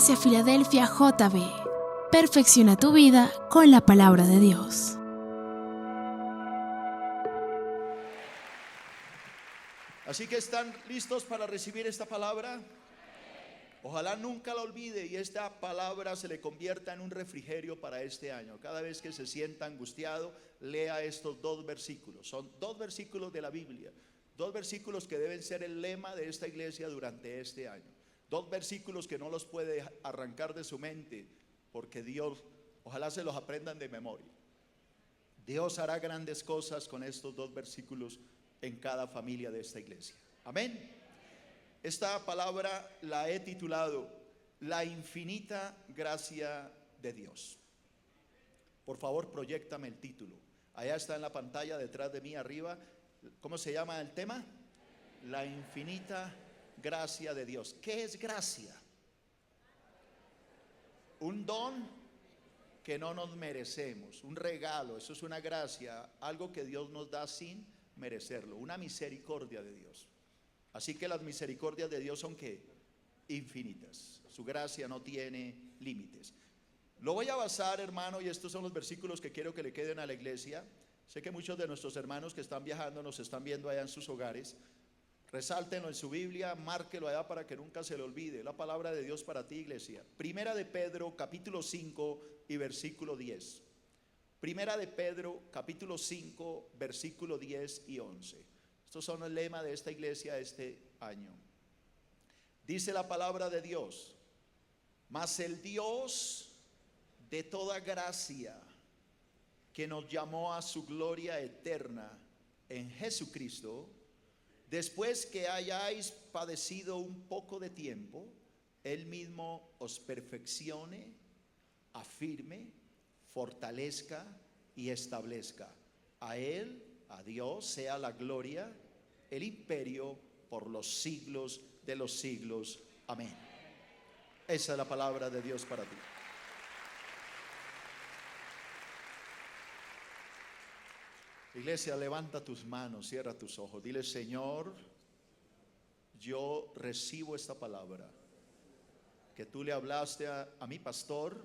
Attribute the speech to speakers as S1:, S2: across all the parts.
S1: Iglesia Filadelfia JB. Perfecciona tu vida con la palabra de Dios.
S2: Así que ¿están listos para recibir esta palabra? Ojalá nunca la olvide y esta palabra se le convierta en un refrigerio para este año. Cada vez que se sienta angustiado, lea estos dos versículos. Son dos versículos de la Biblia, dos versículos que deben ser el lema de esta iglesia durante este año. Dos versículos que no los puede arrancar de su mente, porque Dios, ojalá se los aprendan de memoria. Dios hará grandes cosas con estos dos versículos en cada familia de esta iglesia. Amén. Esta palabra la he titulado La infinita gracia de Dios. Por favor, proyéctame el título. Allá está en la pantalla detrás de mí arriba. ¿Cómo se llama el tema? La infinita gracia de Dios. ¿Qué es gracia? Un don que no nos merecemos, un regalo. Eso es una gracia, algo que Dios nos da sin merecerlo, una misericordia de Dios. Así que las misericordias de Dios son ¿qué? Infinitas. Su gracia no tiene límites. Lo voy a basar, hermano, y estos son los versículos que quiero que le queden a la iglesia. Sé que muchos de nuestros hermanos que están viajando nos están viendo allá en sus hogares. Resáltenlo en su Biblia, márquelo allá para que nunca se le olvide. La palabra de Dios para ti, iglesia. Primera de Pedro, capítulo 5 y versículo 10. Primera de Pedro, capítulo 5, versículo 10 y 11. Estos son el lema de esta iglesia este año. Dice la palabra de Dios: mas el Dios de toda gracia, que nos llamó a su gloria eterna en Jesucristo, después que hayáis padecido un poco de tiempo, Él mismo os perfeccione, afirme, fortalezca y establezca. A Él, a Dios, sea la gloria, el imperio por los siglos de los siglos. Amén. Esa es la palabra de Dios para ti. Iglesia, levanta tus manos, cierra tus ojos. Dile: Señor, yo recibo esta palabra que tú le hablaste a mi pastor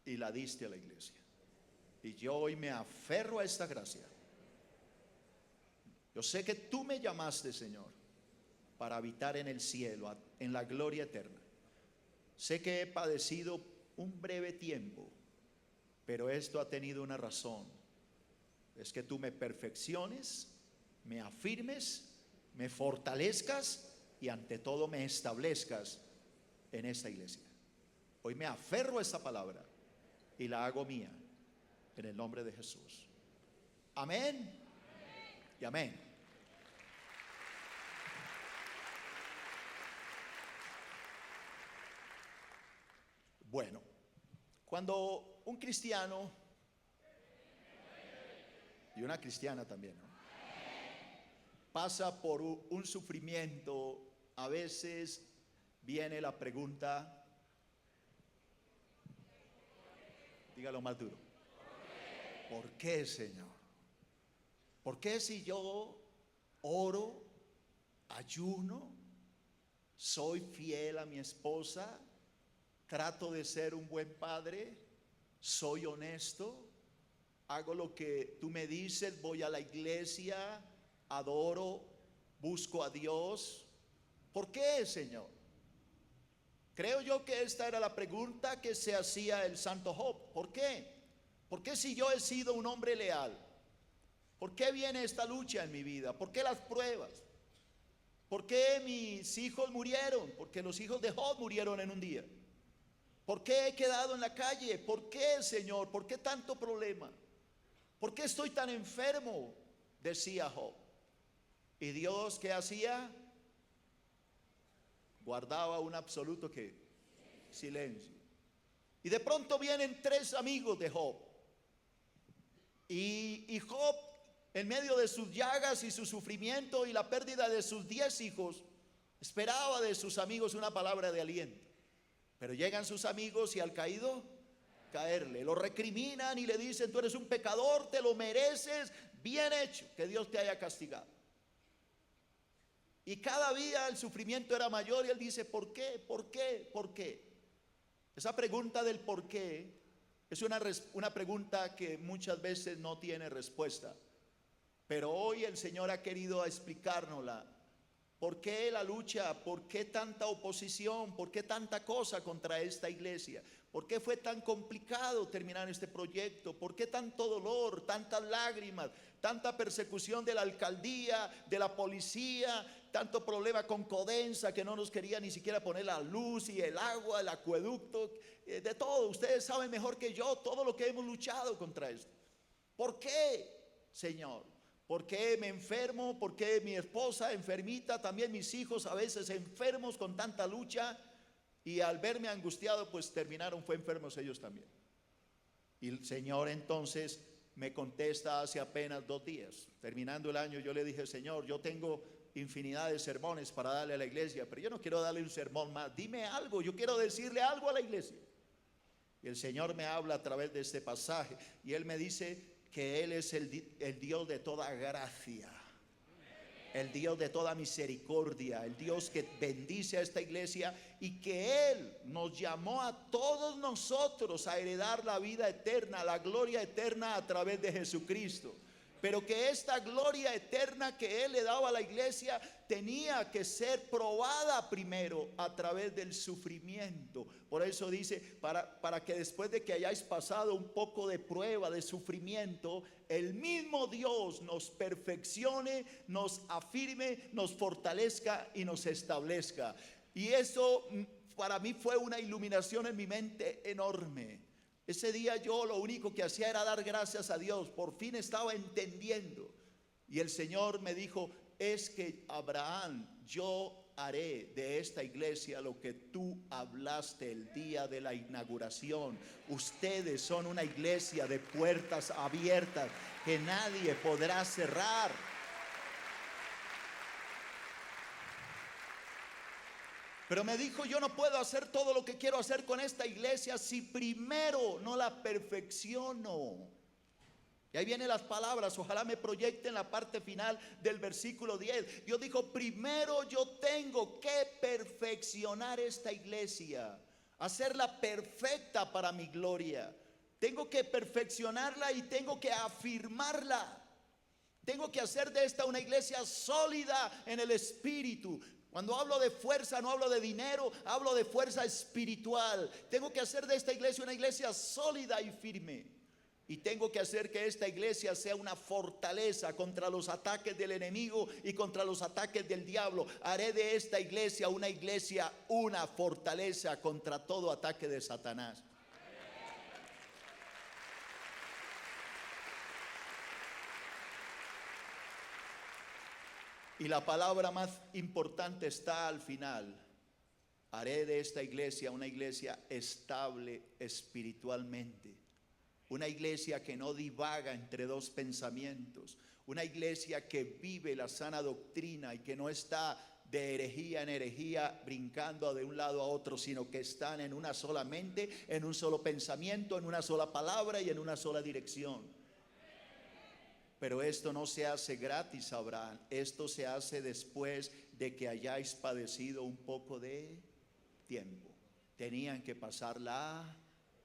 S2: y la diste a la iglesia. Y yo hoy me aferro a esta gracia. Yo sé que tú me llamaste, Señor, para habitar en el cielo, en la gloria eterna. Sé que he padecido un breve tiempo, pero esto ha tenido una razón. Es que tú me perfecciones, me afirmes, me fortalezcas y ante todo me establezcas en esta iglesia. Hoy me aferro a esta palabra y la hago mía en el nombre de Jesús. Amén y amén. Bueno, cuando un cristiano y una cristiana también, ¿no?, pasa por un sufrimiento, a veces viene la pregunta, dígalo más duro: ¿por qué, Señor? ¿Por qué si yo oro, ayuno, soy fiel a mi esposa, trato de ser un buen padre, soy honesto, hago lo que tú me dices, voy a la iglesia, adoro, busco a Dios? ¿Por qué, Señor? Creo yo que esta era la pregunta que se hacía el santo Job. ¿Por qué? ¿Por qué si yo he sido un hombre leal? ¿Por qué viene esta lucha en mi vida? ¿Por qué las pruebas? ¿Por qué mis hijos murieron? Porque los hijos de Job murieron en un día. ¿Por qué he quedado en la calle? ¿Por qué, Señor? ¿Por qué tanto problema? ¿Por qué estoy tan enfermo?, decía Job. ¿Y Dios qué hacía? Guardaba un absoluto ¿qué? Silencio. Y de pronto vienen tres amigos de Job. Y Job, en medio de sus llagas y su sufrimiento y la pérdida de sus 10 hijos, esperaba de sus amigos una palabra de aliento. Pero llegan sus amigos y al caído caerle, lo recriminan y le dicen: tú eres un pecador, te lo mereces, bien hecho, que Dios te haya castigado. Y cada día el sufrimiento era mayor y él dice, ¿por qué? ¿Por qué? ¿Por qué? Esa pregunta del por qué es una pregunta que muchas veces no tiene respuesta. Pero hoy el Señor ha querido explicárnosla. ¿Por qué la lucha? ¿Por qué tanta oposición? ¿Por qué tanta cosa contra esta iglesia? ¿Por qué fue tan complicado terminar este proyecto? ¿Por qué tanto dolor, tantas lágrimas, tanta persecución de la alcaldía, de la policía, tanto problema con Codensa que no nos quería ni siquiera poner la luz y el agua, el acueducto, de todo? Ustedes saben mejor que yo todo lo que hemos luchado contra esto. ¿Por qué, Señor? ¿Por qué me enfermo? ¿Por qué mi esposa enfermita? También mis hijos a veces enfermos con tanta lucha. Y al verme angustiado, pues fue enfermos ellos también. Y el Señor entonces me contesta hace apenas 2 días. Terminando el año, yo le dije, Señor, yo tengo infinidad de sermones para darle a la iglesia, pero yo no quiero darle un sermón más. Dime algo, yo quiero decirle algo a la iglesia. Y el Señor me habla a través de este pasaje. Y Él me dice que Él es el Dios de toda gracia, el Dios de toda misericordia, el Dios que bendice a esta iglesia y que Él nos llamó a todos nosotros a heredar la vida eterna, la gloria eterna a través de Jesucristo. Pero que esta gloria eterna que Él le daba a la iglesia tenía que ser probada primero a través del sufrimiento. Por eso dice, para que después de que hayáis pasado un poco de prueba, de sufrimiento, el mismo Dios nos perfeccione, nos afirme, nos fortalezca y nos establezca. Y eso para mí fue una iluminación en mi mente enorme. Ese día yo lo único que hacía era dar gracias a Dios. Por fin estaba entendiendo. Y el Señor me dijo, es que Abraham, yo haré de esta iglesia lo que tú hablaste el día de la inauguración. Ustedes son una iglesia de puertas abiertas que nadie podrá cerrar. Pero me dijo, yo no puedo hacer todo lo que quiero hacer con esta iglesia si primero no la perfecciono. Y ahí vienen las palabras, ojalá me proyecten la parte final del versículo 10. Dios dijo, primero yo tengo que perfeccionar esta iglesia, hacerla perfecta para mi gloria. Tengo que perfeccionarla y tengo que afirmarla. Tengo que hacer de esta una iglesia sólida en el espíritu. Cuando hablo de fuerza, no hablo de dinero, hablo de fuerza espiritual. Tengo que hacer de esta iglesia una iglesia sólida y firme. Y tengo que hacer que esta iglesia sea una fortaleza contra los ataques del enemigo y contra los ataques del diablo. Haré de esta iglesia, una fortaleza contra todo ataque de Satanás. Y la palabra más importante está al final. Haré de esta iglesia una iglesia estable espiritualmente. Una iglesia que no divaga entre dos pensamientos. Una iglesia que vive la sana doctrina y que no está de herejía en herejía brincando de un lado a otro, sino que están en una sola mente, en un solo pensamiento, en una sola palabra y en una sola dirección. Pero esto no se hace gratis, Abraham. Esto se hace después de que hayáis padecido un poco de tiempo. Tenían que pasar la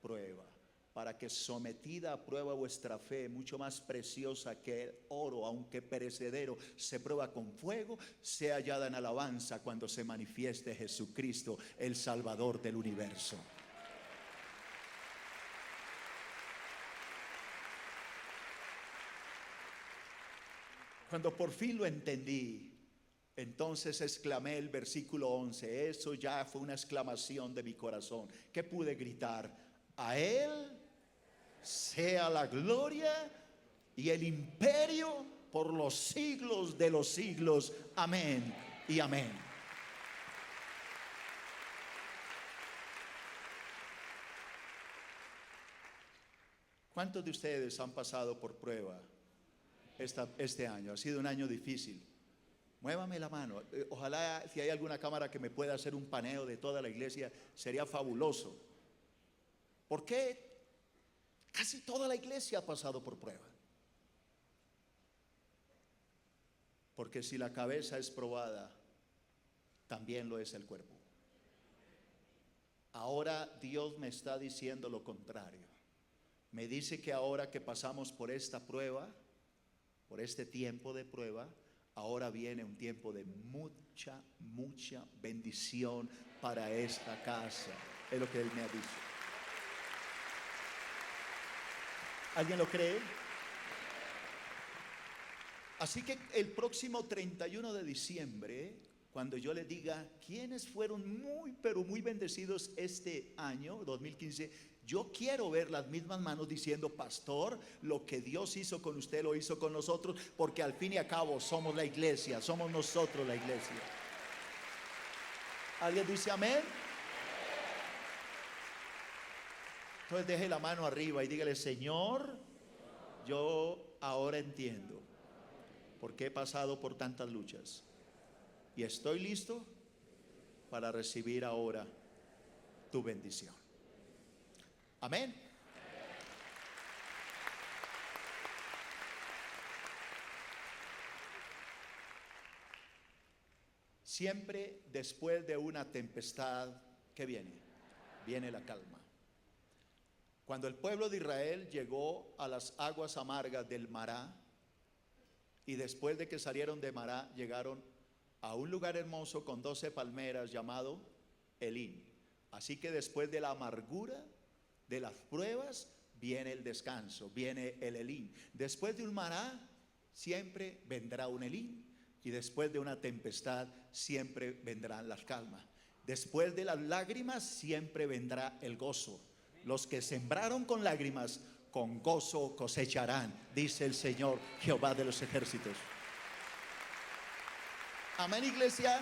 S2: prueba, para que sometida a prueba vuestra fe, mucho más preciosa que el oro, aunque perecedero, se prueba con fuego, sea hallada en alabanza cuando se manifieste Jesucristo, el Salvador del universo. Cuando por fin lo entendí, entonces exclamé el versículo 11. Eso ya fue una exclamación de mi corazón. ¿Qué pude gritar? A Él sea la gloria y el imperio por los siglos de los siglos. Amén y amén. ¿Cuántos de ustedes han pasado por prueba este año? Ha sido un año difícil. Muévame la mano. Ojalá si hay alguna cámara que me pueda hacer un paneo de toda la iglesia, sería fabuloso. ¿Por qué? Casi toda la iglesia ha pasado por prueba. Porque si la cabeza es probada, también lo es el cuerpo. Ahora Dios me está diciendo lo contrario. Me dice que ahora que pasamos por esta prueba, por este tiempo de prueba, ahora viene un tiempo de mucha bendición para esta casa. Es lo que Él me ha dicho. ¿Alguien lo cree? Así que el próximo 31 de diciembre, cuando yo le diga quiénes fueron muy, pero muy bendecidos este año, 2015, yo quiero ver las mismas manos diciendo: pastor, lo que Dios hizo con usted lo hizo con nosotros, porque al fin y al cabo somos la iglesia, somos nosotros la iglesia. ¿Alguien dice amén? Entonces deje la mano arriba y dígale: Señor, yo ahora entiendo por qué he pasado por tantas luchas y estoy listo para recibir ahora tu bendición. Amén. Siempre después de una tempestad, ¿qué viene? Viene la calma. Cuando el pueblo de Israel llegó a las aguas amargas del Mará, y después de que salieron de Mará, llegaron a un lugar hermoso con 12 palmeras llamado Elín. Así que después de la amargura de las pruebas viene el descanso, viene el Elín. Después de un Mará siempre vendrá un Elín, y después de una tempestad siempre vendrán las calmas. Después de las lágrimas siempre vendrá el gozo. Los que sembraron con lágrimas, con gozo cosecharán, dice el Señor Jehová de los ejércitos. Amén, iglesia.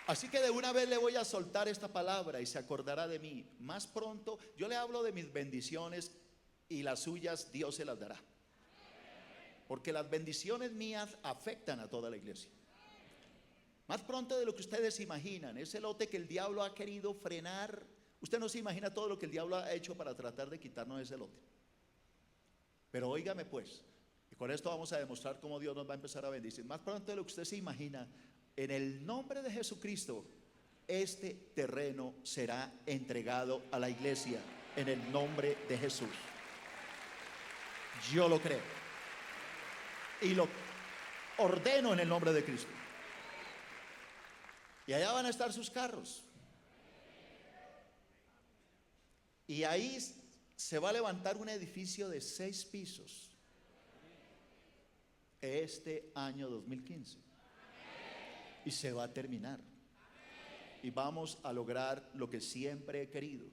S2: Así que de una vez le voy a soltar esta palabra y se acordará de mí. Más pronto yo le hablo de mis bendiciones y las suyas Dios se las dará. Porque las bendiciones mías afectan a toda la iglesia. Más pronto de lo que ustedes imaginan. Ese lote que el diablo ha querido frenar. Usted no se imagina todo lo que el diablo ha hecho para tratar de quitarnos ese lote. Pero óigame pues, y con esto vamos a demostrar cómo Dios nos va a empezar a bendecir. Más pronto de lo que usted se imagina, en el nombre de Jesucristo, este terreno será entregado a la iglesia. En el nombre de Jesús. Yo lo creo. Y lo ordeno en el nombre de Cristo. Y allá van a estar sus carros. Y ahí se va a levantar un edificio de 6 pisos este año 2015. Y se va a terminar. Y vamos a lograr lo que siempre he querido.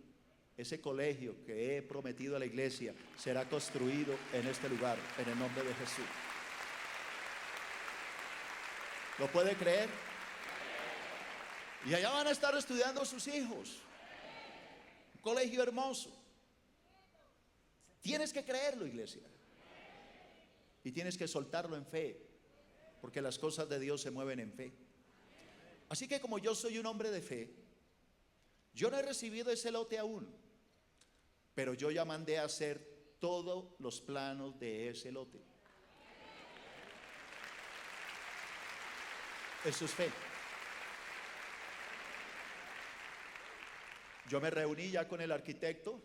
S2: Ese colegio que he prometido a la iglesia será construido en este lugar, en el nombre de Jesús. ¿Lo puede creer? Y allá van a estar estudiando sus hijos. Un colegio hermoso. Tienes que creerlo, iglesia. Y tienes que soltarlo en fe, porque las cosas de Dios se mueven en fe. Así que como yo soy un hombre de fe, yo no he recibido ese lote aún, pero yo ya mandé a hacer todos los planos de ese lote. Eso es fe. Yo me reuní ya con el arquitecto,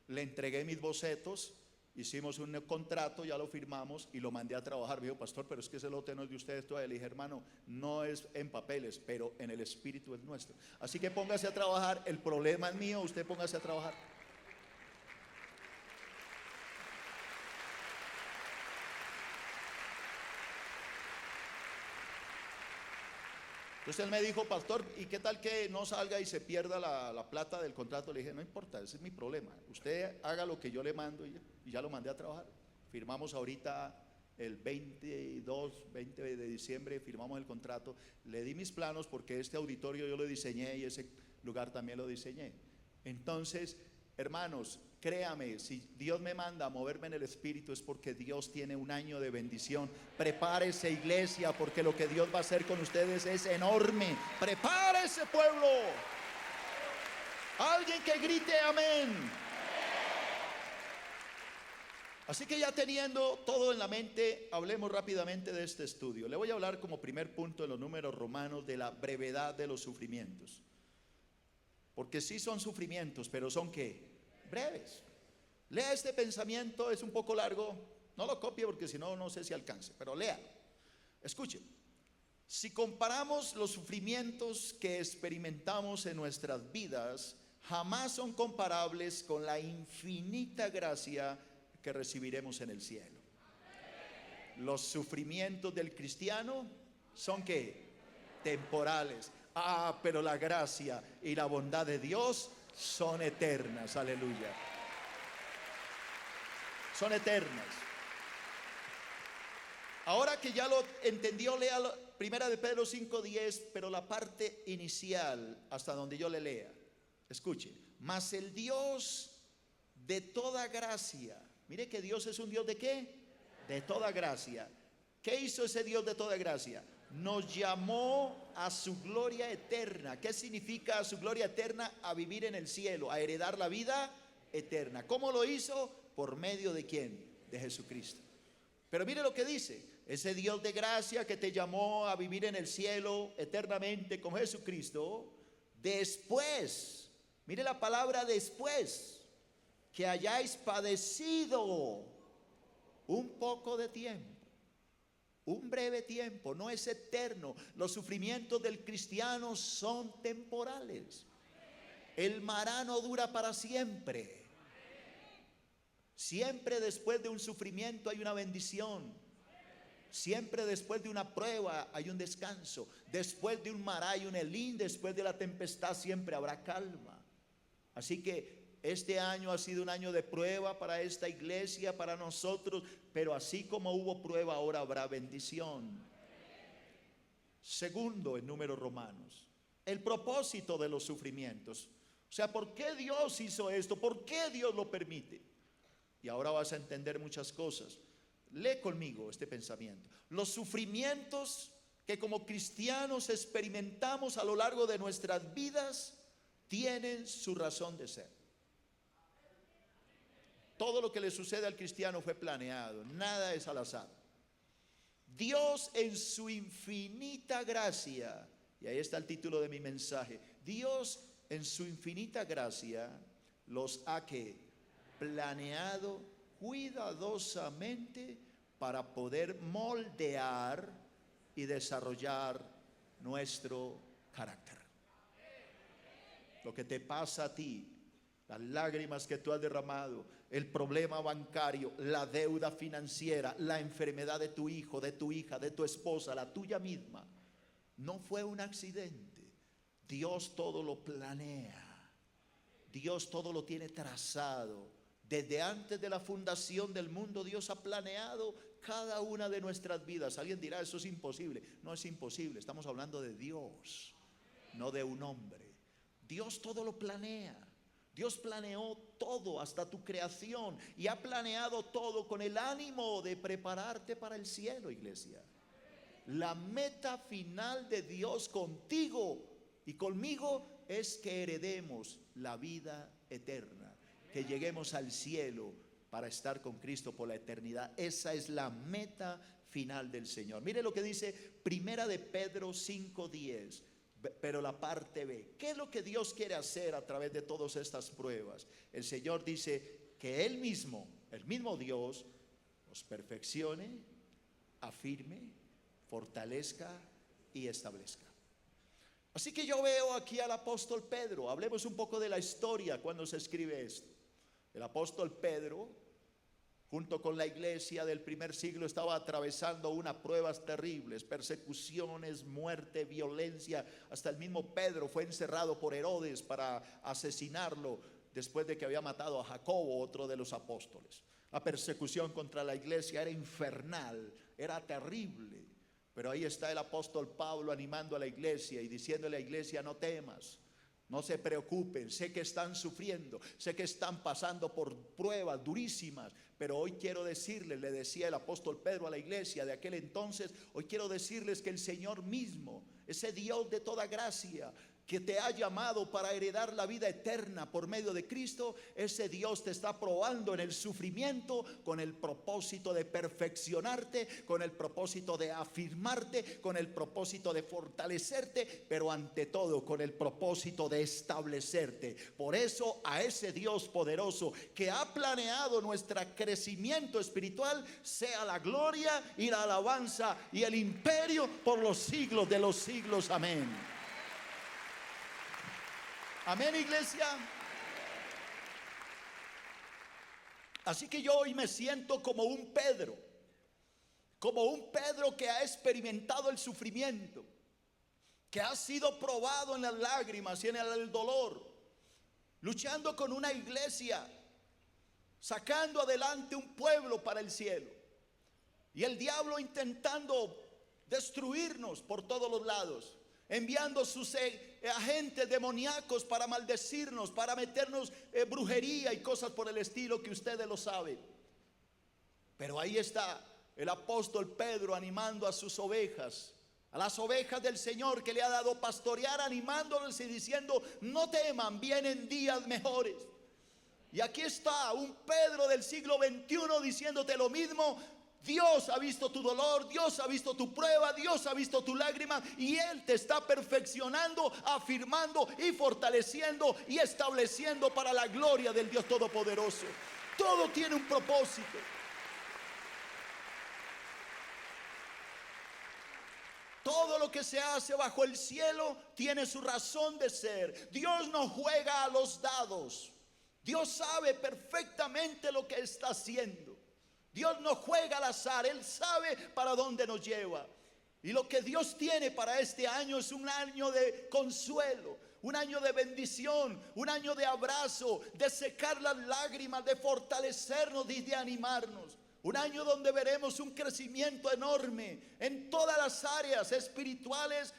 S2: le entregué mis bocetos, hicimos un contrato, ya lo firmamos y lo mandé a trabajar. Me dijo: pastor, pero es que ese lote no es de ustedes todavía. Le dije: hermano, no es en papeles, pero en el espíritu es nuestro. Así que póngase a trabajar, el problema es mío, usted póngase a trabajar. Entonces él me dijo: pastor, ¿y qué tal que no salga y se pierda la plata del contrato? Le dije: no importa, ese es mi problema. Usted haga lo que yo le mando y ya lo mandé a trabajar. Firmamos ahorita el 20 de diciembre, firmamos el contrato. Le di mis planos porque este auditorio yo lo diseñé y ese lugar también lo diseñé. Entonces, hermanos, créame, si Dios me manda a moverme en el espíritu es porque Dios tiene un año de bendición. Prepárese, iglesia, porque lo que Dios va a hacer con ustedes es enorme. Prepárese, pueblo. Alguien que grite amén. Así que ya teniendo todo en la mente, hablemos rápidamente de este estudio. Le voy a hablar como primer punto en los números romanos de la brevedad de los sufrimientos. Porque sí son sufrimientos, pero ¿son qué? Breves. Lea este pensamiento, es un poco largo, no lo copie porque si no, no sé si alcance, pero lea. Escuche, si comparamos los sufrimientos que experimentamos en nuestras vidas, jamás son comparables con la infinita gracia que recibiremos en el cielo. Los sufrimientos del cristiano son ¿qué? Temporales. Pero la gracia y la bondad de Dios son eternas. Aleluya. Son eternas. Ahora que ya lo entendió, lea Primera de Pedro 5:10, pero la parte inicial hasta donde yo le lea. Escuche, mas el Dios de toda gracia. Mire que Dios es un Dios ¿de qué? De toda gracia. ¿Qué hizo ese Dios de toda gracia? Nos llamó a su gloria eterna. ¿Qué significa su gloria eterna? A vivir en el cielo, a heredar la vida eterna. ¿Cómo lo hizo? Por medio de ¿quién? De Jesucristo. Pero mire lo que dice. Ese Dios de gracia que te llamó a vivir en el cielo eternamente con Jesucristo, después, mire la palabra después, que hayáis padecido un poco de tiempo, un breve tiempo, no es eterno. Los sufrimientos del cristiano son temporales. El marano dura para siempre. Siempre después de un sufrimiento hay una bendición. Siempre después de una prueba hay un descanso. Después de un mar hay un elín. Después de la tempestad siempre habrá calma. Así que este año ha sido un año de prueba para esta iglesia, para nosotros, pero así como hubo prueba, ahora habrá bendición. Segundo, en números romanos, el propósito de los sufrimientos. O sea, ¿por qué Dios hizo esto? ¿Por qué Dios lo permite? Y ahora vas a entender muchas cosas. Lee conmigo este pensamiento. Los sufrimientos que como cristianos experimentamos a lo largo de nuestras vidas tienen su razón de ser. Todo lo que le sucede al cristiano fue planeado, nada es al azar. Dios en su infinita gracia, y ahí está el título de mi mensaje, Dios en su infinita gracia los ha que planeado cuidadosamente para poder moldear y desarrollar nuestro carácter. Lo que te pasa a ti, las lágrimas que tú has derramado, el problema bancario, la deuda financiera, la enfermedad de tu hijo, de tu hija, de tu esposa, la tuya misma, no fue un accidente. Dios todo lo planea. Dios todo lo tiene trazado. Desde antes de la fundación del mundo, Dios ha planeado cada una de nuestras vidas. Alguien dirá, eso es imposible. No es imposible, estamos hablando de Dios, no de un hombre. Dios todo lo planea. Dios planeó todo, hasta tu creación, y ha planeado todo con el ánimo de prepararte para el cielo, iglesia. La meta final de Dios contigo y conmigo es que heredemos la vida eterna, que lleguemos al cielo para estar con Cristo por la eternidad. Esa es la meta final del Señor. Mire lo que dice Primera de Pedro 5:10. Pero la parte B, ¿qué es lo que Dios quiere hacer a través de todas estas pruebas? El Señor dice que Él mismo, el mismo Dios, los perfeccione, afirme, fortalezca y establezca. Así que yo veo aquí al apóstol Pedro. Hablemos un poco de la historia cuando se escribe esto. El apóstol Pedro, junto con la iglesia del primer siglo, estaba atravesando unas pruebas terribles, persecuciones, muerte, violencia. Hasta el mismo Pedro fue encerrado por Herodes para asesinarlo después de que había matado a Jacobo, otro de los apóstoles. La persecución contra la iglesia era infernal, era terrible. Pero ahí está el apóstol Pablo animando a la iglesia y diciéndole a la iglesia: no temas, no se preocupen, sé que están sufriendo, sé que están pasando por pruebas durísimas, pero hoy quiero decirles, le decía el apóstol Pedro a la iglesia de aquel entonces, hoy quiero decirles que el Señor mismo, ese Dios de toda gracia, que te ha llamado para heredar la vida eterna por medio de Cristo, ese Dios te está probando en el sufrimiento con el propósito de perfeccionarte, con el propósito de afirmarte, con el propósito de fortalecerte, pero ante todo con el propósito de establecerte. Por eso a ese Dios poderoso que ha planeado nuestro crecimiento espiritual, sea la gloria y la alabanza y el imperio por los siglos de los siglos. Amén. Amén, iglesia. Así que yo hoy me siento como un Pedro que ha experimentado el sufrimiento, que ha sido probado en las lágrimas y en el dolor, luchando con una iglesia, sacando adelante un pueblo para el cielo, y el diablo intentando destruirnos por todos los lados, enviando sus agentes demoníacos para maldecirnos, para meternos brujería y cosas por el estilo que ustedes lo saben. Pero ahí está el apóstol Pedro animando a sus ovejas, a las ovejas del Señor que le ha dado pastorear, animándoles y diciendo: no teman, vienen días mejores. Y aquí está un Pedro del siglo XXI diciéndote lo mismo. Dios ha visto tu dolor, Dios ha visto tu prueba, Dios ha visto tu lágrima, y Él te está perfeccionando, afirmando y fortaleciendo y estableciendo para la gloria del Dios Todopoderoso. Todo tiene un propósito. Todo lo que se hace bajo el cielo tiene su razón de ser. Dios no juega a los dados. Dios sabe perfectamente lo que está haciendo. Dios no juega al azar, Él sabe para dónde nos lleva. Y lo que Dios tiene para este año es un año de consuelo, un año de bendición, un año de abrazo, de secar las lágrimas, de fortalecernos y de animarnos. Un año donde veremos un crecimiento enorme en todas las áreas espirituales,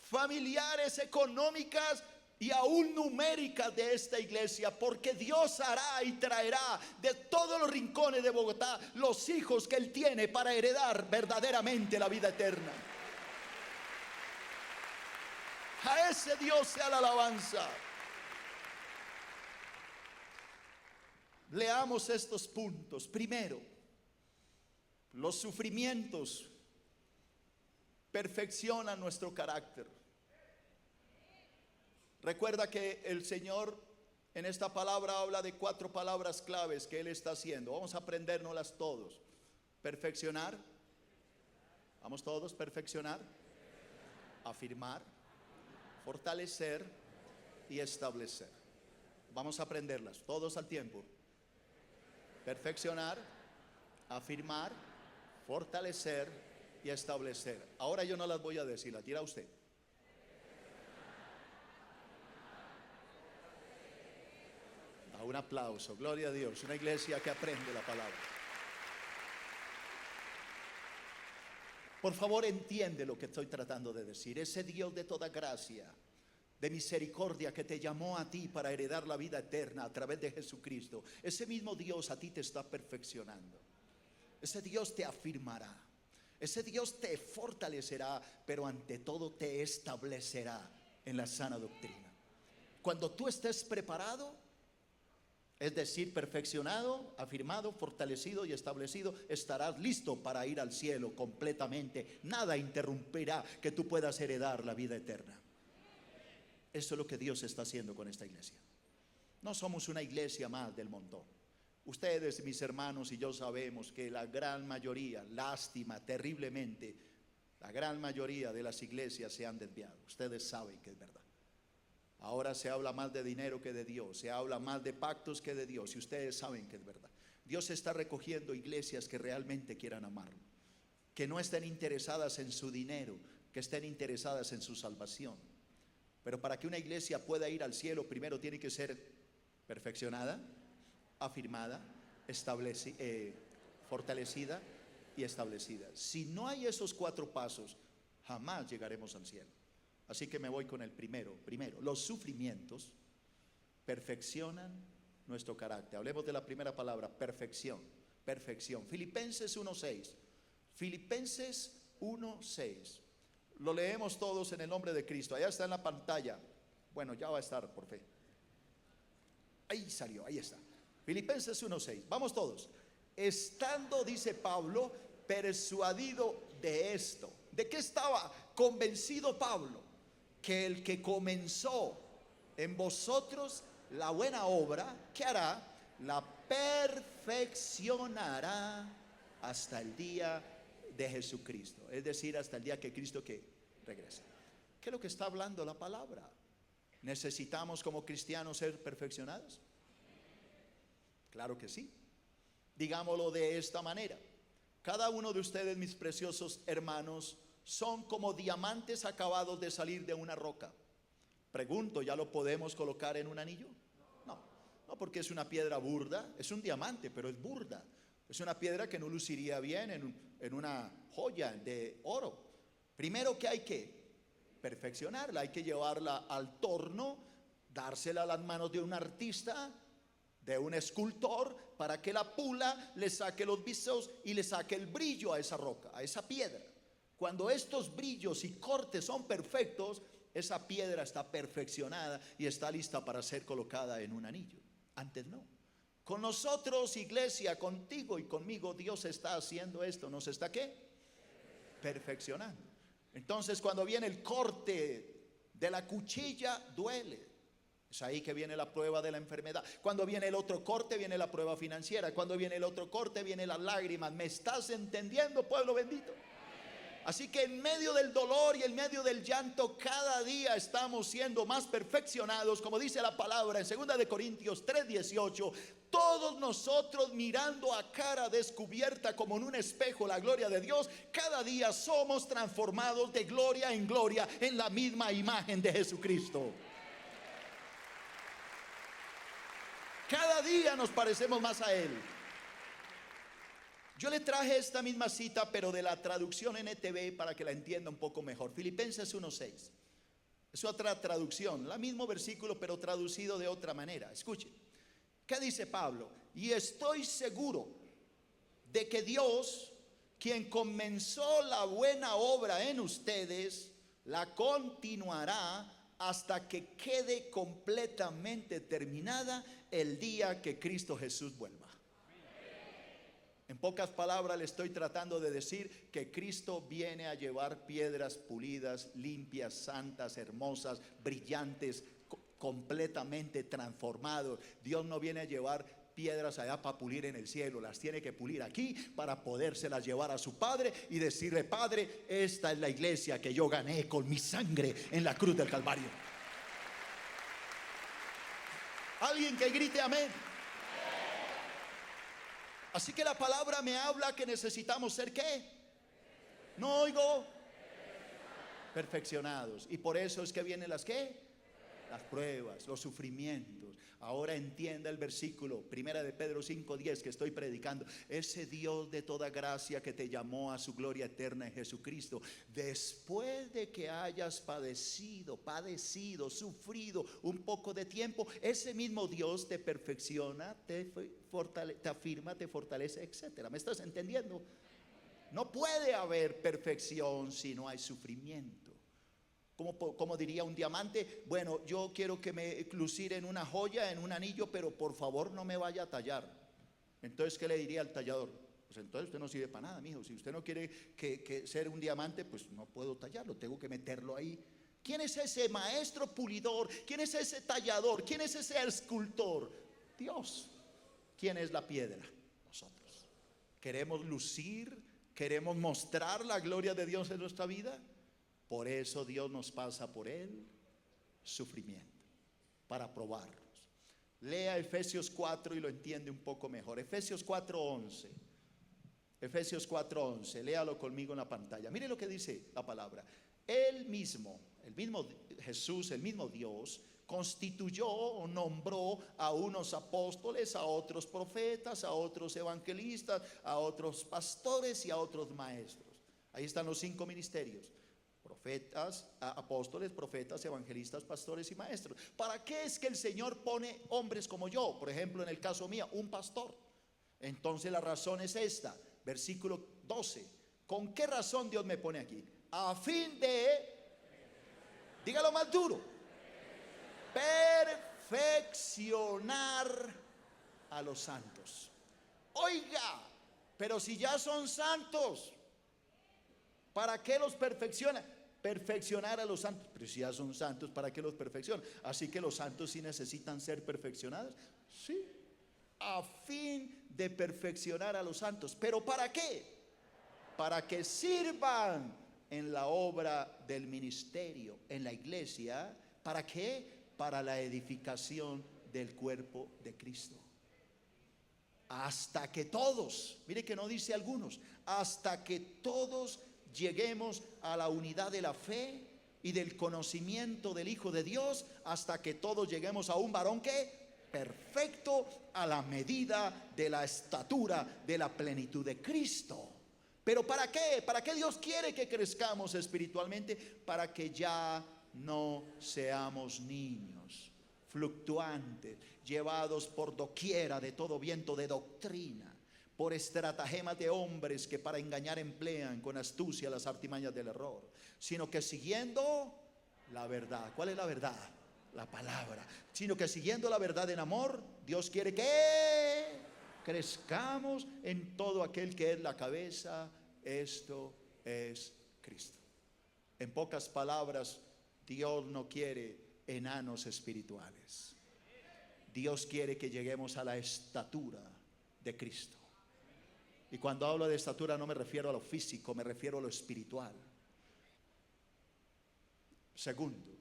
S2: familiares, económicas y aún numéricas de esta iglesia, porque Dios hará y traerá de todos los rincones de Bogotá los hijos que Él tiene para heredar verdaderamente la vida eterna. A ese Dios sea la alabanza. Leamos estos puntos. Primero, los sufrimientos perfeccionan nuestro carácter. Recuerda que el Señor en esta palabra habla de 4 palabras claves que Él está haciendo. Vamos a aprendérnoslas todos. Perfeccionar. Vamos todos, perfeccionar. Afirmar. Fortalecer y establecer. Vamos a aprenderlas todos al tiempo. Perfeccionar, afirmar, fortalecer y establecer. Ahora yo no las voy a decir, las dirá usted. Da un aplauso, gloria a Dios. Una iglesia que aprende la palabra. Por favor, entiende lo que estoy tratando de decir. Ese Dios de toda gracia, de misericordia, que te llamó a ti para heredar la vida eterna a través de Jesucristo, ese mismo Dios a ti te está perfeccionando. Ese Dios te afirmará, ese Dios te fortalecerá, pero ante todo te establecerá en la sana doctrina. Cuando tú estés preparado, es decir, perfeccionado, afirmado, fortalecido y establecido, estarás listo para ir al cielo completamente. Nada interrumpirá que tú puedas heredar la vida eterna. Eso es lo que Dios está haciendo con esta iglesia. No somos una iglesia más del montón. Ustedes, mis hermanos, y yo sabemos que la gran mayoría, lástima, terriblemente, la gran mayoría de las iglesias se han desviado. Ustedes saben que es verdad. Ahora se habla más de dinero que de Dios, se habla más de pactos que de Dios, y ustedes saben que es verdad. Dios está recogiendo iglesias que realmente quieran amarlo, que no estén interesadas en su dinero, que estén interesadas en su salvación. Pero para que una iglesia pueda ir al cielo, primero tiene que ser perfeccionada, afirmada, fortalecida y establecida. Si no hay esos 4 pasos, jamás llegaremos al cielo. Así que me voy con el primero. Primero, los sufrimientos perfeccionan nuestro carácter. Hablemos de la primera palabra, perfección. Perfección. Filipenses 1:6. Filipenses 1:6. Lo leemos todos en el nombre de Cristo. Allá está en la pantalla. Bueno, ya va a estar por fe. Ahí salió, ahí está. Filipenses 1:6. Vamos todos. Estando, dice Pablo, persuadido de esto. ¿De qué estaba convencido Pablo? Que el que comenzó en vosotros la buena obra, ¿qué hará? La perfeccionará hasta el día de Jesucristo. Es decir, hasta el día que Cristo que regrese. ¿Qué es lo que está hablando la palabra? ¿Necesitamos como cristianos ser perfeccionados? Claro que sí. Digámoslo de esta manera: cada uno de ustedes, mis preciosos hermanos, son como diamantes acabados de salir de una roca. Pregunto, ¿ya lo podemos colocar en un anillo? No, no, porque es una piedra burda. Es un diamante, pero es burda. Es una piedra que no luciría bien en una joya de oro. Primero, que hay que perfeccionarla, hay que llevarla al torno, dársela a las manos de un artista, de un escultor, para que la pula, le saque los visos y le saque el brillo a esa roca, a esa piedra. Cuando estos brillos y cortes son perfectos, esa piedra está perfeccionada y está lista para ser colocada en un anillo. Antes no. Con nosotros, iglesia, contigo y conmigo, Dios está haciendo esto. ¿Nos está qué? Perfeccionando. Entonces, cuando viene el corte de la cuchilla, duele. Es ahí que viene la prueba de la enfermedad. Cuando viene el otro corte, viene la prueba financiera. Cuando viene el otro corte, vienen las lágrimas. ¿Me estás entendiendo, pueblo bendito? Así que en medio del dolor y en medio del llanto, cada día estamos siendo más perfeccionados, como dice la palabra en 2 de Corintios 3:18. Todos nosotros, mirando a cara descubierta como en un espejo la gloria de Dios, cada día somos transformados de gloria en gloria en la misma imagen de Jesucristo. Cada día nos parecemos más a Él. Yo le traje esta misma cita, pero de la traducción NTV, para que la entienda un poco mejor. Filipenses 1:6. Es otra traducción, el mismo versículo, pero traducido de otra manera. Escuchen. ¿Qué dice Pablo? Y estoy seguro de que Dios, quien comenzó la buena obra en ustedes, la continuará hasta que quede completamente terminada el día que Cristo Jesús vuelva. En pocas palabras le estoy tratando de decir que Cristo viene a llevar piedras pulidas, limpias, santas, hermosas, brillantes, completamente transformados. Dios no viene a llevar piedras allá para pulir en el cielo, las tiene que pulir aquí para podérselas llevar a su Padre y decirle: Padre, esta es la iglesia que yo gané con mi sangre en la cruz del Calvario. Alguien que grite amén. Así que la palabra me habla que necesitamos ser ¿qué? No oigo. Perfeccionados. Y por eso es que vienen las ¿qué? Las pruebas, los sufrimientos. Ahora entienda el versículo 1 de Pedro 5:10 que estoy predicando. Ese Dios de toda gracia que te llamó a su gloria eterna en Jesucristo, después de que hayas padecido, sufrido un poco de tiempo, ese mismo Dios te perfecciona, te afirma, te fortalece, etcétera. ¿Me estás entendiendo? No puede haber perfección si no hay sufrimiento. Como diría un diamante: bueno, yo quiero que me lucir en una joya, en un anillo, pero por favor no me vaya a tallar. Entonces, ¿qué le diría al tallador? Pues entonces usted no sirve para nada, mijo. Si usted no quiere que ser un diamante, pues no puedo tallarlo, tengo que meterlo ahí. ¿Quién es ese maestro pulidor? ¿Quién es ese tallador? ¿Quién es ese escultor? Dios. ¿Quién es la piedra? Nosotros. ¿Queremos lucir? ¿Queremos mostrar la gloria de Dios en nuestra vida? Por eso Dios nos pasa por el sufrimiento, para probarnos. Lea Efesios 4 y lo entiende un poco mejor. Efesios 4:11. Efesios 4:11. Léalo conmigo en la pantalla. Mire lo que dice la palabra. El mismo Jesús, el mismo Dios, constituyó o nombró a unos apóstoles, a otros profetas, a otros evangelistas, a otros pastores y a otros maestros. Ahí están los 5 ministerios: profetas, apóstoles, profetas, evangelistas, pastores y maestros. ¿Para qué es que el Señor pone hombres como yo? Por ejemplo, en el caso mío, un pastor. Entonces la razón es esta, versículo 12. ¿Con qué razón Dios me pone aquí? A fin de, dígalo más duro, perfeccionar a los santos. Oiga, pero si ya son santos, ¿para qué los perfecciona? Perfeccionar a los santos. Pero si ya son santos, ¿para qué los perfecciona? Así que los santos sí necesitan ser perfeccionados. Sí, a fin de perfeccionar a los santos. ¿Pero para qué? Para que sirvan en la obra del ministerio, en la iglesia. ¿Para qué? Para la edificación del cuerpo de Cristo. Hasta que todos, mire que no dice algunos, hasta que todos lleguemos a la unidad de la fe y del conocimiento del Hijo de Dios, hasta que todos lleguemos a un varón que perfecto, a la medida de la estatura de la plenitud de Cristo. ¿Pero para qué? ¿Para qué Dios quiere que crezcamos espiritualmente? Para que ya no seamos niños fluctuantes, llevados por doquiera de todo viento de doctrina, por estratagemas de hombres que para engañar emplean con astucia las artimañas del error, sino que siguiendo la verdad. ¿Cuál es la verdad? La palabra. Sino que siguiendo la verdad en amor, Dios quiere que crezcamos en todo aquel que es la cabeza, esto es Cristo. En pocas palabras, Dios no quiere enanos espirituales. Dios quiere que lleguemos a la estatura de Cristo. Y cuando hablo de estatura no me refiero a lo físico, me refiero a lo espiritual. Segundo,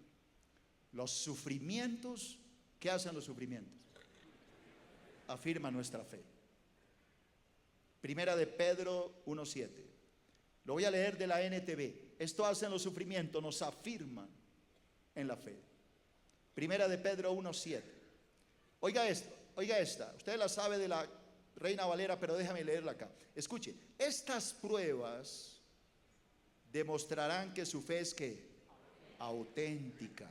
S2: los sufrimientos. ¿Qué hacen los sufrimientos? Afirman nuestra fe. Primera de Pedro 1:7. Lo voy a leer de la NTV. Esto hacen los sufrimientos, nos afirman en la fe. Primera de Pedro 1:7. Oiga esto, oiga esta. Usted la sabe de la Reina Valera, pero déjame leerla acá. Escuche, estas pruebas demostrarán que su fe es ¿qué? Auténtica.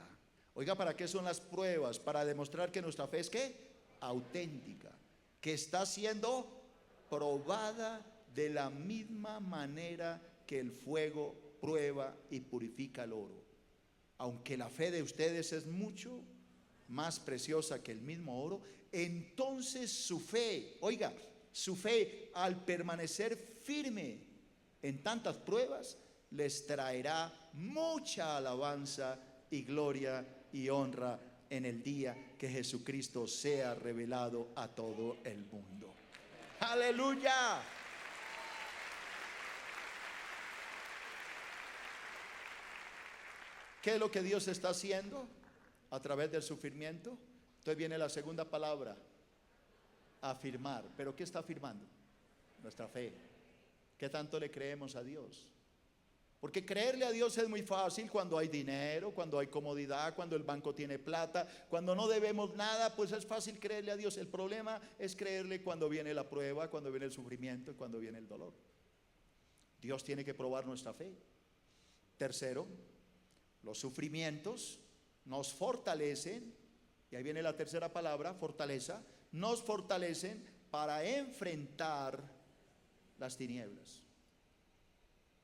S2: Oiga, ¿para qué son las pruebas? Para demostrar que nuestra fe es ¿qué? Auténtica. Que está siendo probada de la misma manera que el fuego prueba y purifica el oro. Aunque la fe de ustedes es mucho más preciosa que el mismo oro, entonces su fe, oiga, su fe al permanecer firme en tantas pruebas, les traerá mucha alabanza y gloria y honra en el día que Jesucristo sea revelado a todo el mundo. ¡Aleluya! ¿Qué es lo que Dios está haciendo a través del sufrimiento? Entonces viene la segunda palabra, afirmar. ¿Pero qué está afirmando? Nuestra fe. ¿Qué tanto le creemos a Dios? Porque creerle a Dios es muy fácil cuando hay dinero, cuando hay comodidad, cuando el banco tiene plata, cuando no debemos nada, pues es fácil creerle a Dios. El problema es creerle cuando viene la prueba, cuando viene el sufrimiento y cuando viene el dolor. Dios tiene que probar nuestra fe. Tercero, los sufrimientos nos fortalecen, y ahí viene la tercera palabra, fortaleza, nos fortalecen para enfrentar las tinieblas.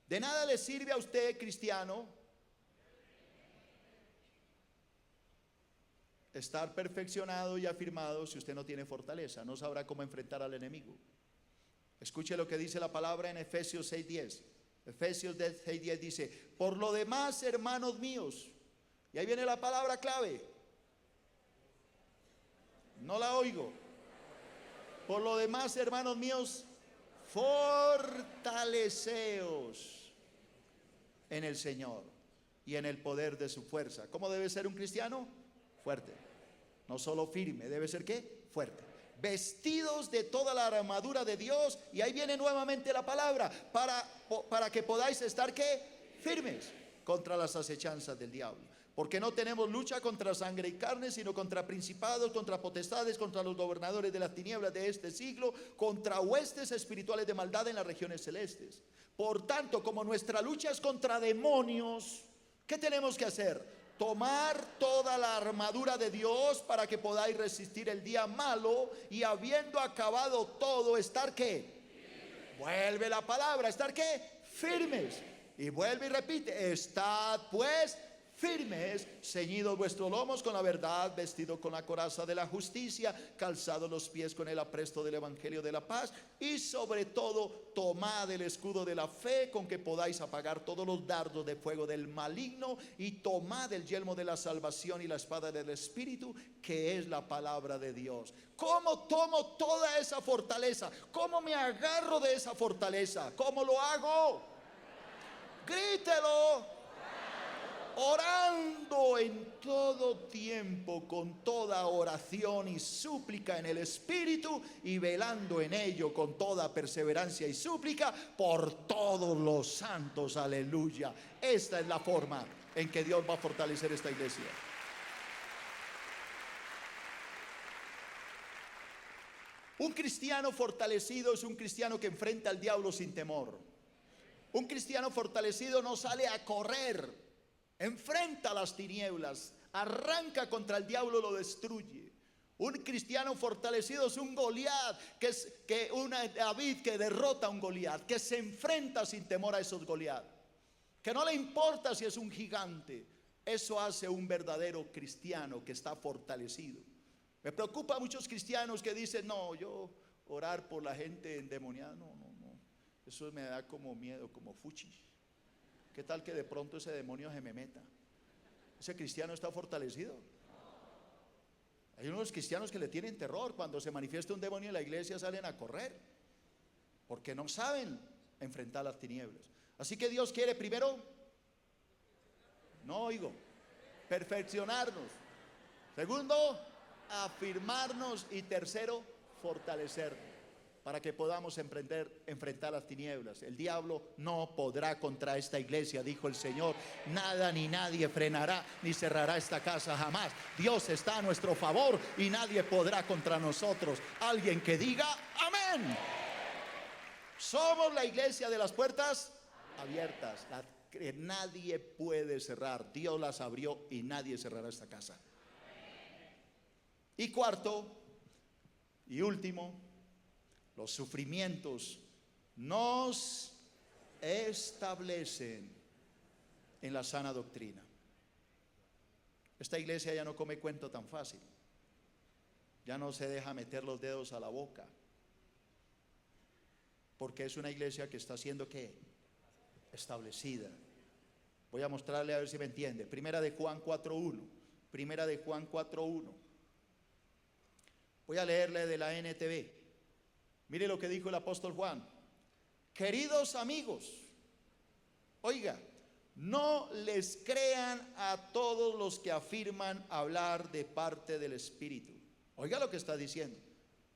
S2: De nada le sirve a usted, cristiano, estar perfeccionado y afirmado si usted no tiene fortaleza, no sabrá cómo enfrentar al enemigo. Escuche lo que dice la palabra en Efesios 6:10. Efesios 6:10 dice: por lo demás, hermanos míos, y ahí viene la palabra clave. No la oigo. Por lo demás, hermanos míos, fortaleceos en el Señor y en el poder de su fuerza. ¿Cómo debe ser un cristiano? Fuerte. No solo firme, debe ser ¿qué? Fuerte. Vestidos de toda la armadura de Dios, y ahí viene nuevamente la palabra, para que podáis estar ¿qué? Firmes contra las acechanzas del diablo. Porque no tenemos lucha contra sangre y carne, sino contra principados, contra potestades, contra los gobernadores de las tinieblas de este siglo, contra huestes espirituales de maldad en las regiones celestes. Por tanto, como nuestra lucha es contra demonios, ¿qué tenemos que hacer? Tomar toda la armadura de Dios para que podáis resistir el día malo, y habiendo acabado todo, ¿estar qué? Vuelve la palabra, ¿estar qué? Firmes. Y vuelve y repite: estad pues firmes, ceñidos vuestros lomos con la verdad, vestido con la coraza de la justicia, calzados los pies con el apresto del evangelio de la paz, y sobre todo tomad el escudo de la fe, con que podáis apagar todos los dardos de fuego del maligno, y tomad el yelmo de la salvación y la espada del Espíritu, que es la palabra de Dios. ¿Cómo tomo toda esa fortaleza? ¿Cómo me agarro de esa fortaleza? ¿Cómo lo hago? Grítelo. Orando en todo tiempo, con toda oración y súplica en el Espíritu, y velando en ello con toda perseverancia y súplica por todos los santos. Aleluya. Esta es la forma en que Dios va a fortalecer esta iglesia. Un cristiano fortalecido es un cristiano que enfrenta al diablo sin temor. Un cristiano fortalecido no sale a correr, enfrenta las tinieblas, arranca contra el diablo, lo destruye. Un cristiano fortalecido es un Goliat, un David que derrota a un Goliat, que se enfrenta sin temor a esos Goliat, que no le importa si es un gigante. Eso hace un verdadero cristiano que está fortalecido. Me preocupa a muchos cristianos que dicen: no, yo orar por la gente endemoniada, no, eso me da como miedo, como fuchi. ¿Qué tal que de pronto ese demonio se me meta? ¿Ese cristiano está fortalecido? Hay unos cristianos que le tienen terror. Cuando se manifiesta un demonio en la iglesia salen a correr, porque no saben enfrentar las tinieblas. Así que Dios quiere primero, perfeccionarnos. Segundo, afirmarnos. Y tercero, fortalecernos, para que podamos enfrentar las tinieblas. El diablo no podrá contra esta iglesia, dijo el Señor. Nada ni nadie frenará ni cerrará esta casa jamás. Dios está a nuestro favor y nadie podrá contra nosotros. Alguien que diga amén. Somos la iglesia de las puertas abiertas, la que nadie puede cerrar. Dios las abrió y nadie cerrará esta casa. Y cuarto y último, los sufrimientos nos establecen en la sana doctrina. Esta iglesia ya no come cuento tan fácil. Ya no se deja meter los dedos a la boca, porque es una iglesia que está siendo ¿qué? Establecida. Voy a mostrarle a ver si me entiende. Primera de Juan 4:1. Primera de Juan 4:1. Voy a leerle de la NTV. Mire lo que dijo el apóstol Juan. Queridos amigos, oiga, no les crean a todos los que afirman hablar de parte del Espíritu. Oiga lo que está diciendo.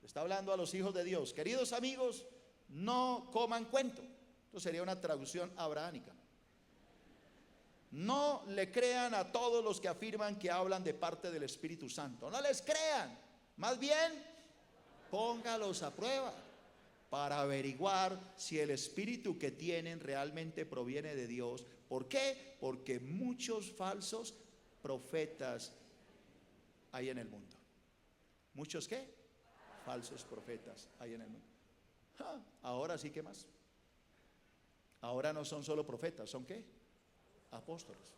S2: Está hablando a los hijos de Dios. Queridos amigos, no coman cuento. Esto sería una traducción abrahámica. No le crean a todos los que afirman que hablan de parte del Espíritu Santo. No les crean. Más bien, póngalos a prueba para averiguar si el espíritu que tienen realmente proviene de Dios. ¿Por qué? Porque muchos falsos profetas hay en el mundo. ¿Muchos qué? Falsos profetas hay en el mundo. Ahora sí, ¿qué más? Ahora no son solo profetas, ¿son qué? Apóstoles.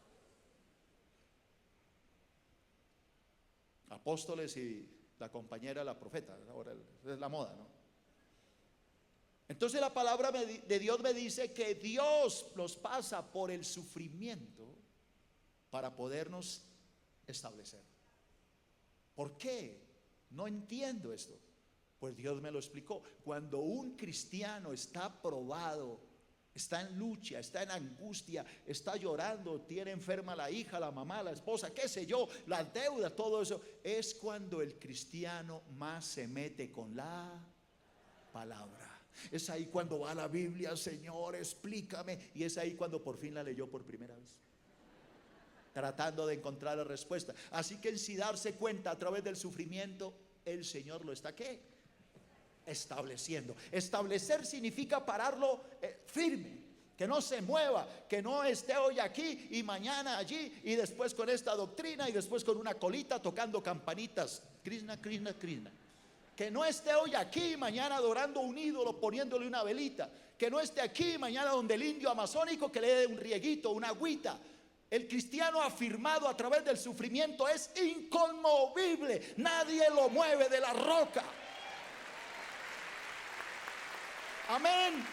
S2: Apóstoles y la compañera, la profeta. Ahora es la moda, ¿no? Entonces la palabra de Dios me dice que Dios los pasa por el sufrimiento para podernos establecer. ¿Por qué? No entiendo esto. Pues Dios me lo explicó. Cuando un cristiano está probado, está en lucha, está en angustia, está llorando, tiene enferma la hija, la mamá, la esposa, qué sé yo, las deudas, todo eso, es cuando el cristiano más se mete con la palabra. Es ahí cuando va a la Biblia: Señor, explícame. Y es ahí cuando por fin la leyó por primera vez, tratando de encontrar la respuesta. Así que sin darse cuenta, a través del sufrimiento, el Señor lo está ¿qué? Estableciendo. Establecer significa pararlo firme, que no se mueva, que no esté hoy aquí y mañana allí, y después con esta doctrina, y después con una colita tocando campanitas, Krishna, Krishna, Krishna. Que no esté hoy aquí y mañana adorando un ídolo, poniéndole una velita. Que no esté aquí y mañana donde el indio amazónico que le dé un rieguito, una agüita. El cristiano afirmado a través del sufrimiento es inconmovible. Nadie lo mueve de la roca. Amén.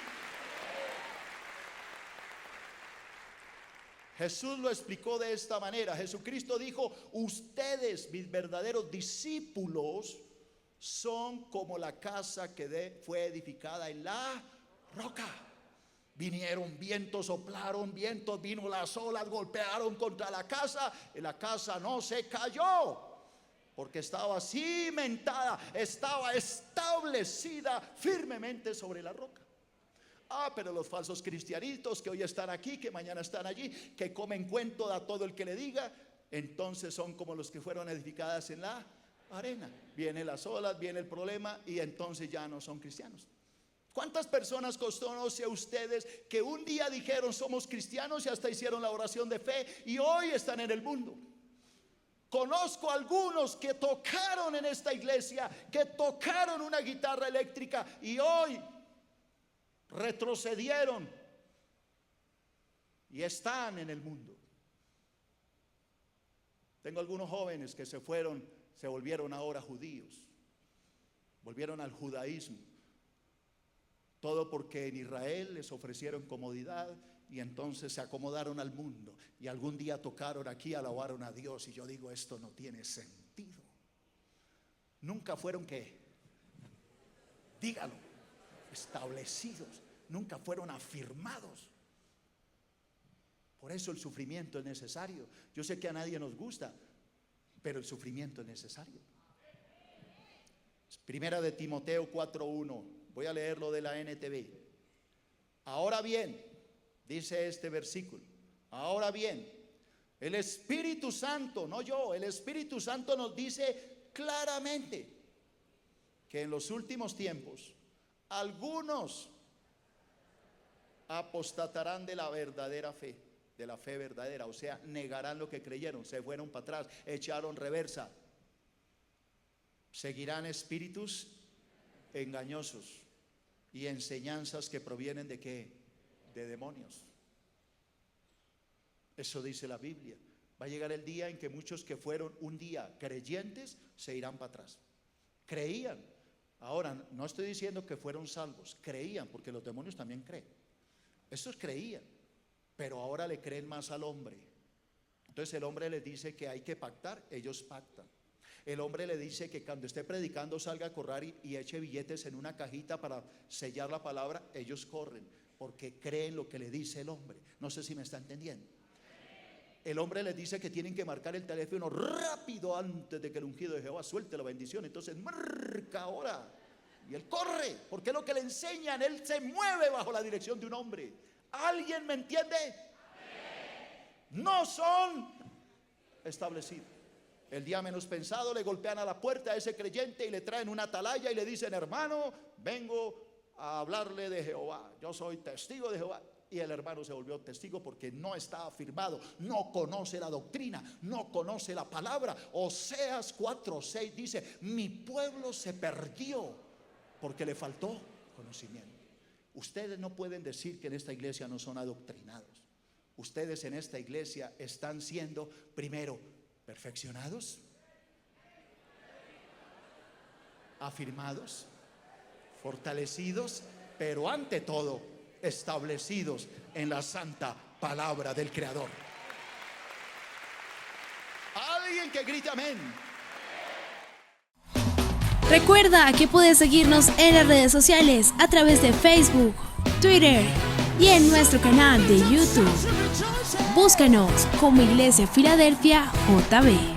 S2: Jesús lo explicó de esta manera. Jesucristo dijo: ustedes, mis verdaderos discípulos, son como la casa que fue edificada en la roca. Vinieron vientos, soplaron vientos, vino las olas, golpearon contra la casa y la casa no se cayó, porque estaba cimentada, estaba establecida firmemente sobre la roca. Pero los falsos cristianitos que hoy están aquí, que mañana están allí, que comen cuento a todo el que le diga, entonces son como los que fueron edificadas en la arena. Vienen las olas, viene el problema y entonces ya no son cristianos. ¿Cuántas personas conocen ustedes que un día dijeron somos cristianos y hasta hicieron la oración de fe y hoy están en el mundo? Conozco algunos que tocaron en esta iglesia, que tocaron una guitarra eléctrica y hoy retrocedieron y están en el mundo. Tengo algunos jóvenes que se volvieron ahora judíos, volvieron al judaísmo. Todo porque en Israel les ofrecieron comodidad y entonces se acomodaron al mundo y algún día tocaron aquí, alabaron a Dios, y yo digo, esto no tiene sentido. Nunca fueron, ¿qué? Dígalo, establecidos, nunca fueron afirmados. Por eso el sufrimiento es necesario. Yo sé que a nadie nos gusta, pero el sufrimiento es necesario. Primera de Timoteo 4:1. Voy a leerlo de la NTV. Ahora bien, dice este versículo, ahora bien, el Espíritu Santo, no yo, el Espíritu Santo nos dice claramente que en los últimos tiempos algunos apostatarán de la verdadera fe, de la fe verdadera, o sea, negarán lo que creyeron, se fueron para atrás, echaron reversa. Seguirán espíritus engañosos y enseñanzas que provienen ¿de qué? De demonios. Eso dice la Biblia. Va a llegar el día en que muchos que fueron un día creyentes se irán para atrás. Creían. Ahora, no estoy diciendo que fueron salvos, creían, porque los demonios también creen. Estos creían, pero ahora le creen más al hombre. Entonces el hombre les dice que hay que pactar, ellos pactan. El hombre le dice que cuando esté predicando salga a correr y eche billetes en una cajita para sellar la palabra. Ellos corren porque creen lo que le dice el hombre. No sé si me está entendiendo. El hombre les dice que tienen que marcar el teléfono rápido antes de que el ungido de Jehová suelte la bendición. Entonces marca ahora y él corre, porque es lo que le enseñan. Él se mueve bajo la dirección de un hombre. ¿Alguien me entiende? No son establecidos. El día menos pensado le golpean a la puerta a ese creyente y le traen una atalaya y le dicen: hermano, vengo a hablarle de Jehová, yo soy testigo de Jehová. Y el hermano se volvió testigo porque no está afirmado, no conoce la doctrina, no conoce la palabra. Oseas 4:6 dice: mi pueblo se perdió porque le faltó conocimiento. Ustedes no pueden decir que en esta iglesia no son adoctrinados. Ustedes en esta iglesia están siendo, primero, perfeccionados, afirmados, fortalecidos, pero ante todo establecidos en la santa palabra del Creador. Alguien que grite amén.
S1: Recuerda que puedes seguirnos en las redes sociales a través de Facebook, Twitter y en nuestro canal de YouTube. Búscanos como Iglesia Filadelfia JB.